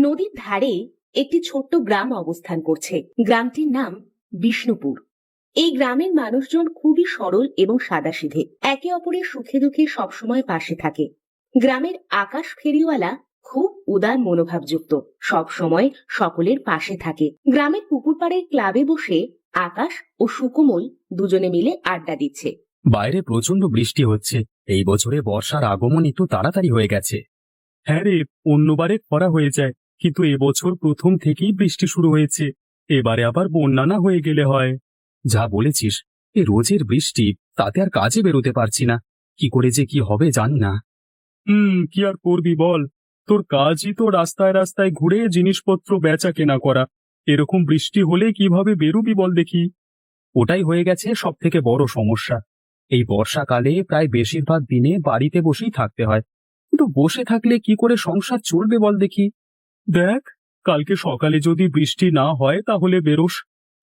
নদীর ধারে একটি ছোট্ট গ্রাম অবস্থান করছে। গ্রামটির নাম বিষ্ণুপুর। এই গ্রামের মানুষজন খুবই সরল এবং সাদাসিধে, একে অপরের সুখে দুঃখে সবসময় পাশে থাকে। গ্রামের আকাশ ফেরিওয়ালা খুব উদার মনোভাবযুক্ত, সব সময় সকলের পাশে থাকে। গ্রামের পুকুর পাড়ের ক্লাবে বসে আকাশ ও সুকোমল দুজনে মিলে আড্ডা দিচ্ছে। বাইরে প্রচন্ড বৃষ্টি হচ্ছে। এই বছরে বর্ষার আগমন একটু তাড়াতাড়ি হয়ে গেছে। হ্যাঁ রে, অন্যবারে খরা হয়ে যায়, কিন্তু এবছর প্রথম থেকেই বৃষ্টি শুরু হয়েছে। এবারে আবার বন্যা না হয়ে গেলে হয়। যা বলেছিস, এ রোজের বৃষ্টি, তাতে আর কাজে বেরোতে পারছি না। কি করে যে কি হবে জানি না। কি আর করবি বল, তোর কাজই তো রাস্তায় রাস্তায় ঘুরে জিনিসপত্র বেচা কেনা করা। এরকম বৃষ্টি হলে কিভাবে বেরোবি বল দেখি। ওটাই হয়ে গেছে সব থেকে বড় সমস্যা। এই বর্ষাকালে প্রায় বেশিরভাগ দিনে বাড়িতে বসেই থাকতে হয়, কিন্তু বসে থাকলে কি করে সংসার চলবে বল দেখি। দেখ, কালকে সকালে যদি বৃষ্টি না হয় তাহলে বেরোস।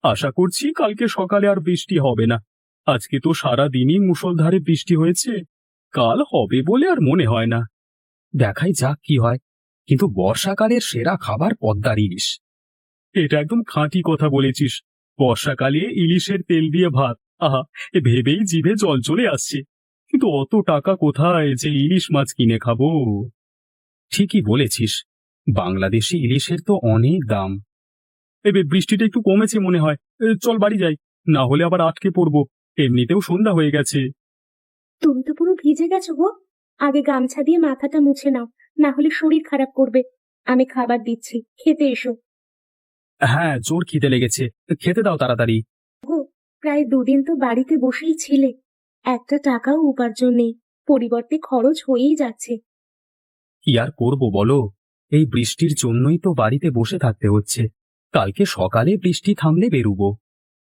আশা করছি কালকে সকালে আর বৃষ্টি হবে না। আজকে তো সারা দিনই মুষলধারে বৃষ্টি হয়েছে, কাল হবে বলে আর মনে হয় না। দেখাই যাক কি হয়, কিন্তু বর্ষাকালের সেরা খাবার পদ্মার ইলিশ। এটা একদম খাঁটি কথা বলেছিস। বর্ষাকালে ইলিশের তেল দিয়ে ভাত, আহা, এ ভেবেই জিভে জল চলে আসছে। কিন্তু অত টাকা কোথায় যে ইলিশ মাছ কিনে খাবো? ঠিকই বলেছিস, বাংলাদেশি ইলিশের তো অনেক দাম। এবে বৃষ্টিটা একটু কমেছে মনে হয়, চল বাড়ি যাই, না হলে আবার আটকে পড়বো। এমনিতেও সন্ধ্যা হয়ে গেছে। তুমি তো পুরো ভিজে গেছো গো। আগে গামছা দিয়ে মাথাটা মুছে নাও, না হলে শরীর খারাপ করবে। আমি খাবার দিচ্ছি, খেতে এসো। হ্যাঁ, জোর খিদে লেগেছে, খেতে দাও তাড়াতাড়ি। গো, প্রায় দুদিন তো বাড়িতে বসেই ছিলে, একটা টাকাও উপার্জন নেই, পরিবর্তে খরচ হয়েই যাচ্ছে। কি আর করবো বলো, এই বৃষ্টির জন্যই তো বাড়িতে বসে থাকতে হচ্ছে। কালকে সকালে বৃষ্টি থামলে বেরুবো।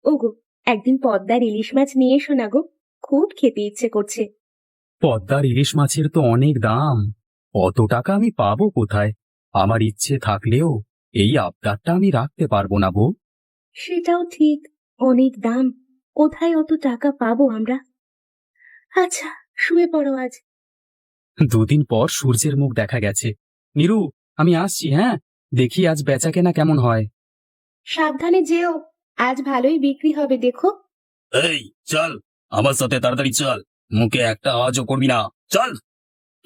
ওগো, একদিন পদ্মার ইলিশ মাছ নিয়ে এসো না গো, খুব খেতে ইচ্ছে করছে। পদ্মার ইলিশ মাছের তো অনেক দাম, অত টাকা আমি পাবো কোথায়? আমার ইচ্ছে থাকলেও এই আবদারটা আমি রাখতে পারবো না বউ। সেটাও ঠিক, অনেক দাম, কোথায় অত টাকা পাবো আমরা। আচ্ছা, শুয়ে পড়ো আজ। দুদিন পর সূর্যের মুখ দেখা গেছে। নীরু, আমি আসছি, হ্যাঁ? দেখি আজ বেচাকেনা কেমন হয়। সাবধানে যেও, আজ ভালোই বিক্রি হবে দেখো। এই চল, আমার সাথে তাড়াতাড়ি চল, মুখে একটা আওয়াজও করবি না, চল।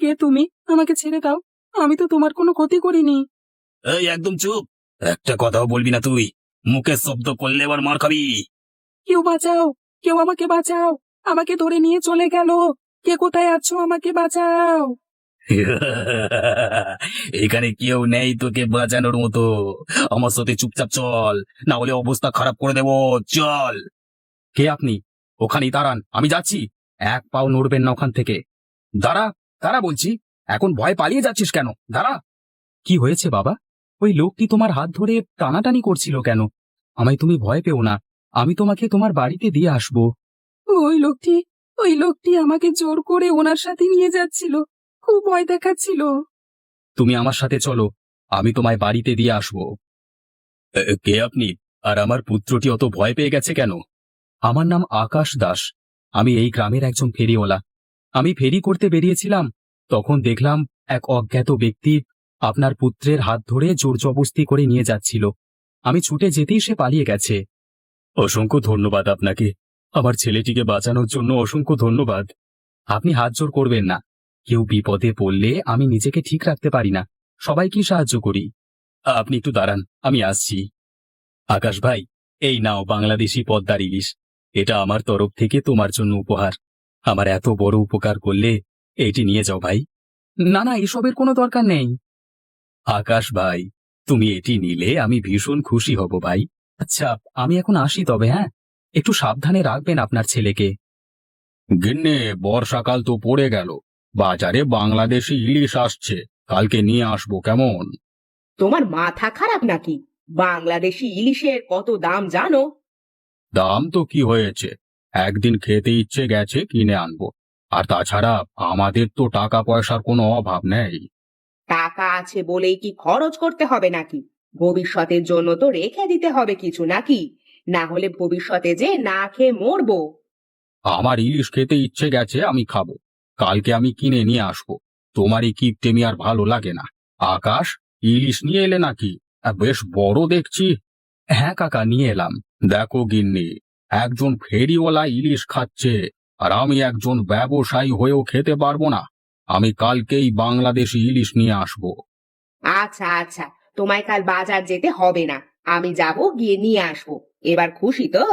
কে তুমি? আমাকে ছেড়ে দাও, আমি তো তোমার কোনো ক্ষতি করিনি। এই একদম চুপ, একটা কথাও বলবি না তুই। মুখে শব্দ করলে এবার মার খাবি। কেউ বাঁচাও, কেউ আমাকে বাঁচাও, আমাকে ধরে নিয়ে চলে গেল। কে কোথায় আছো, আমাকে বাঁচাও। এখানে কেউ নেই তোকে বাঁচানোর মতো। আমার সাথে চুপচাপ চল, না হলে অবস্থা খারাপ করে দেব। চল। কে আপনি? ওখানেই দাঁড়ান, আমি যাচ্ছি। এক পাও নড়বেন না ওখান থেকে। দাঁড়া, দাঁড়া বলছি। এখন ভয় পালিয়ে যাচ্ছিস কেন? দাঁড়া। কি হয়েছে বাবা? ওই লোকটি তোমার হাত ধরে টানাটানি করছিল কেন? আমায় তুমি ভয় পেও না, আমি তোমাকে তোমার বাড়িতে দিয়ে আসবো। ওই লোকটি আমাকে জোর করে ওনার সাথে নিয়ে যাচ্ছিল, খুব ভয় দেখাচ্ছিল। তুমি আমার সাথে চলো, আমি তোমায় বাড়িতে দিয়ে আসবো। কে আপনি? আর আমার পুত্রটি অত ভয় পেয়ে গেছে কেন? আমার নাম আকাশ দাস, আমি এই গ্রামের একজন ফেরিওয়ালা। আমি ফেরি করতে বেরিয়েছিলাম, তখন দেখলাম এক অজ্ঞাত ব্যক্তি আপনার পুত্রের হাত ধরে জোর জবরদস্তি করে নিয়ে যাচ্ছিল। আমি ছুটে যেতেই সে পালিয়ে গেছে। অসংখ্য ধন্যবাদ আপনাকে, আমার ছেলেটিকে বাঁচানোর জন্য অসংখ্য ধন্যবাদ। আপনি হাত জোর করবেন না, কেউ বিপদে পড়লে আমি নিজেকে ঠিক রাখতে পারি না, সবাইকে সাহায্য করি। আপনি একটু দাঁড়ান, আমি আসছি। আকাশ ভাই, এই নাও বাংলাদেশি পদ্মার ইলিশ, এটা আমার তরফ থেকে তোমার জন্য উপহার। আমার এত বড় উপকার করলে এটি নিয়ে যাও ভাই। না না, এসবের কোনো দরকার নেই। আকাশ ভাই, তুমি এটি নিলে আমি ভীষণ খুশি হব ভাই। আচ্ছা, আমি এখন আসি তবে, হ্যাঁ? একটু সাবধানে রাখবেন আপনার ছেলেকে। গিন্নে, বর্ষাকাল তো পড়ে গেল, বাজারে বাংলাদেশি ইলিশ আসছে, কালকে নিয়ে আসবো কেমন? তোমার মাথা খারাপ নাকি? বাংলাদেশি ইলিশের কত দাম জানো? দাম তো কি হয়েছে, একদিন খেতে ইচ্ছে গেছে কিনে আনবো। আর তাছাড়া আমাদের তো টাকা পয়সার কোনো অভাব নেই। টাকা আছে বলেই কি খরচ করতে হবে নাকি? ভবিষ্যতের জন্য তো রেখে দিতে হবে কিছু নাকি? না হলে ভবিষ্যতে যে না খেয়ে মরবো। আমার ইলিশ খেতে ইচ্ছে গেছে, আমি খাবো, কালকে আমি কিনে নিয়ে আসবো। তোমার এই কিপটেমি আর ভালো লাগে না। আকাশ, ইলিশ নিয়ে এলে নাকি? বেশ বড় দেখছি। হ্যাঁ কাকা, নিয়ে এলাম। দেখো গিন্নি, একজন ফেরিওয়ালা ইলিশ খাচ্ছে, আর আমি একজন ব্যবসায়ী হয়েও খেতে পারবো না? আমি কালকেই বাংলাদেশি ইলিশ নিয়ে আসবো। আচ্ছা আচ্ছা, তোমায় কাল বাজার যেতে হবে না, আমি যাব, গিয়ে নিয়ে আসবো। এবার খুশি তো?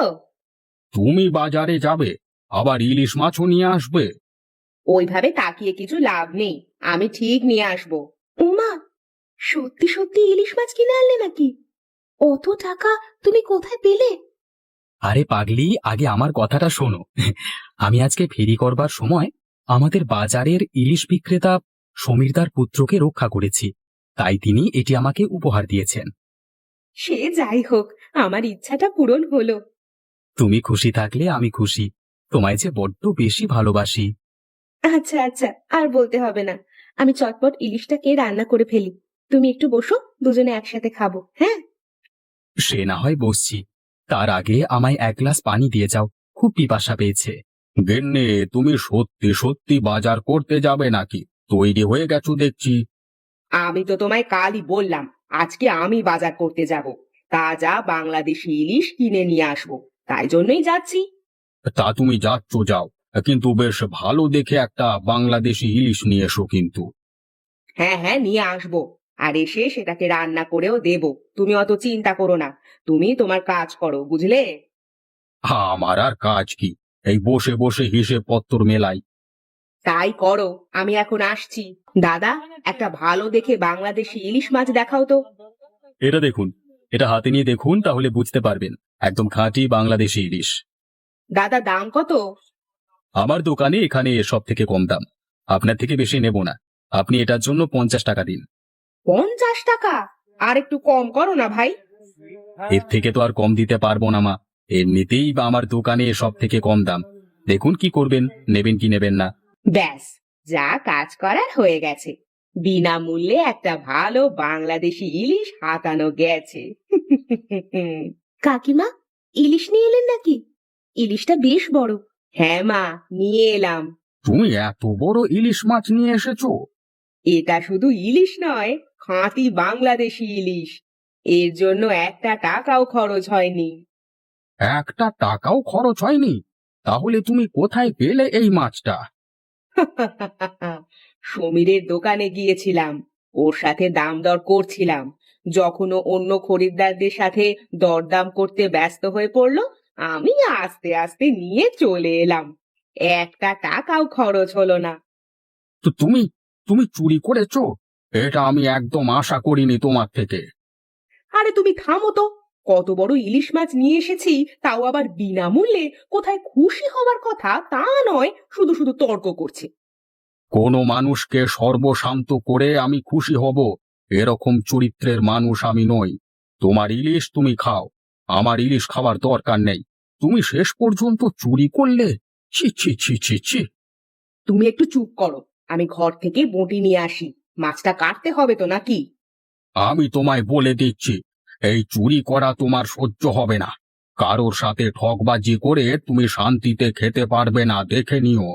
তুমি বাজারে যাবে, আবার ইলিশ মাছও নিয়ে আসবে? ওইভাবে তাকিয়ে কিছু লাভ নেই, আমি ঠিক নিয়ে আসবো। উমা, সত্যি সত্যি ইলিশ মাছ কিনে আনলে নাকি? অত টাকা তুমি কোথায় পেলে? আরে পাগলি, আগে আমার কথাটা শোনো। আমি আজকে ফেরি করবার সময় আমাদের বাজারের ইলিশ বিক্রেতা সমীরদার পুত্রকে রক্ষা করেছি, তাই তিনি এটি আমাকে উপহার দিয়েছেন। সে যাই হোক, আমার ইচ্ছাটা পূরণ হলো। তুমি খুশি থাকলে আমি খুশি। তোমায় যে বড্ড বেশি ভালোবাসি। আচ্ছা আচ্ছা, আর বলতে হবে না। আমি চটপট ইলিশটাকে রান্না করে ফেলি। তুমি একটু বসো, দুজনে একসাথে খাবো। হ্যাঁ, সে না হয় বসছি। তার আগে আমায় এক গ্লাস পানি দিয়ে যাও, খুব পিপাসা পেয়েছে। গিন্নি, তুমি সত্যি সত্যি বাজার করতে যাবে নাকি? তৈরি হয়ে গেছো দেখছি। আমি তো তোমায় কালই বললাম, আজকে আমি বাজার করতে যাব। তাজা বাংলাদেশি ইলিশ কিনে নিয়ে আসবো, তাই জন্যই যাচ্ছি। তা তুমি যাচ্ছ যাও, কিন্তু বেশ ভালো দেখে একটা বাংলাদেশি ইলিশ নিয়ে এসো কিন্তু। হ্যাঁ হ্যাঁ, নিয়ে আসবো। আর এসে সেটাকে রান্না করেও দেব। তুমি অত চিন্তা করো না, তুমি তোমার কাজ করো, বুঝলে? আমার আর কাজ কি, এই বসে বসে হিসেব পত্তর মেলাই। তাই করো, আমি এখন আসছি। দাদা, একটা ভালো দেখে বাংলাদেশি ইলিশ মাছ দেখাও তো। এটা দেখুন, এটা হাতে নিয়ে দেখুন, তাহলে বুঝতে পারবেন। একদম খাঁটি বাংলাদেশি ইলিশ। দাদা, দাম কত? আমার দোকানে এখানে সব থেকে কম দাম। আপনার থেকে বেশি নেব না। আপনি এটার জন্য 50 টাকা দিন। 50 টাকা? আর একটু কম করো না ভাই। এর থেকে তো আর কম দিতে পারবো না মা। এমনিতেই বা আমার দোকানে সব থেকে কম দাম। দেখুন কি করবেন, নেবেন কি নেবেন না। ব্যাস, যা কাজ করার হয়ে গেছে। বিনামূল্যে একটা ভালো বাংলাদেশি ইলিশ হাতানো গেছে। কাকিমা, ইলিশ নিয়ে এলেন নাকি? ইলিশটা বেশ বড়। হ্যাঁ মা, নিয়ে এলাম। তুমি এত বড় ইলিশ মাছ নিয়ে এসেছো? এটা শুধু ইলিশ নয়, খাঁটি বাংলাদেশি ইলিশ। এর জন্য একটা টাকাও খরচ হয়নি। একটা টাকাও খরচ হয়নি? তাহলে তুমি কোথায় পেলে এই মাছটা? সমীরের দোকানে গিয়েছিলাম, ওর সাথে দাম দর করছিলাম। যখন ও অন্য খরিদ্দারদের সাথে দরদাম করতে ব্যস্ত হয়ে পড়লো, আমি আস্তে আস্তে নিয়ে চলে এলাম। একটা টাকাও খরচ হলো না। তো তুমি তুমি চুরি করেছো? এটা আমি একদম আশা করিনি তোমার থেকে। আরে তুমি থামো তো। কত বড় ইলিশ মাছ নিয়ে এসেছি, তাও আবার বিনামূল্যে। কোথায় খুশি হবার কথা তা নয়, শুধু শুধু তর্ক করছে। কোনো মানুষকে সর্বশান্ত করে আমি খুশি হব, এরকম চরিত্রের মানুষ আমি নই। তোমার ইলিশ তুমি খাও, আমার ইলিশ খাবার দরকার নেই। তুমি শেষ পর্যন্ত চুরি করলে? ছি ছি ছি ছি ছি। তুমি একটু চুপ করো, আমি ঘর থেকে বঁটি নিয়ে আসি। মাছটা কাটতে হবে তো নাকি? আমি তোমায় বলে দিচ্ছি, এই চুরি করা তোমার সহ্য হবে না। কারোর সাথে ঠকবাজি করে তুমি শান্তিতে খেতে পারবে না, দেখে নিও।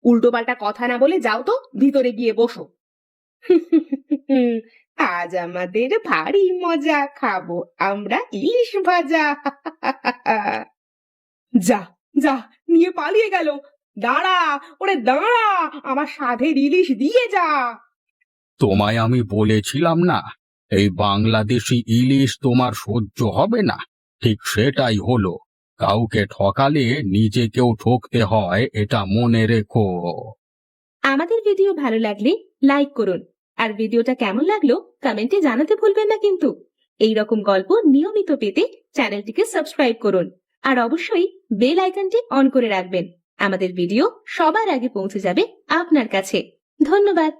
উল্টোপাল্টা কথা না বলে যাও তো, ভিতরে গিয়ে বসো। আজ আমাদের ভারী মজা, খাবো আমরা ইলিশ ভাজা। যা যা, নিয়ে পালিয়ে গেল। দাঁড়া, ওরে দাঁড়া, আমার সাধের ইলিশ দিয়ে যা। তোমায় আমি বলেছিলাম না, এই বাংলাদেশি ইলিশ তোমার সহ্য হবে না? ঠিক সেটাই হলো। কাউকে ঠকালে নিজেকেও ঠকতে হয়, এটা মনে রেখো। আমাদের ভিডিও ভালো লাগলে লাইক করুন, আর ভিডিওটা কেমন লাগলো কমেন্টে জানাতে ভুলবেন না কিন্তু। এই রকম গল্প নিয়মিত পেতে চ্যানেলটিকে সাবস্ক্রাইব করুন, আর অবশ্যই বেল আইকনটি অন করে রাখবেন। আমাদের ভিডিও সবার আগে পৌঁছে যাবে আপনার কাছে। ধন্যবাদ।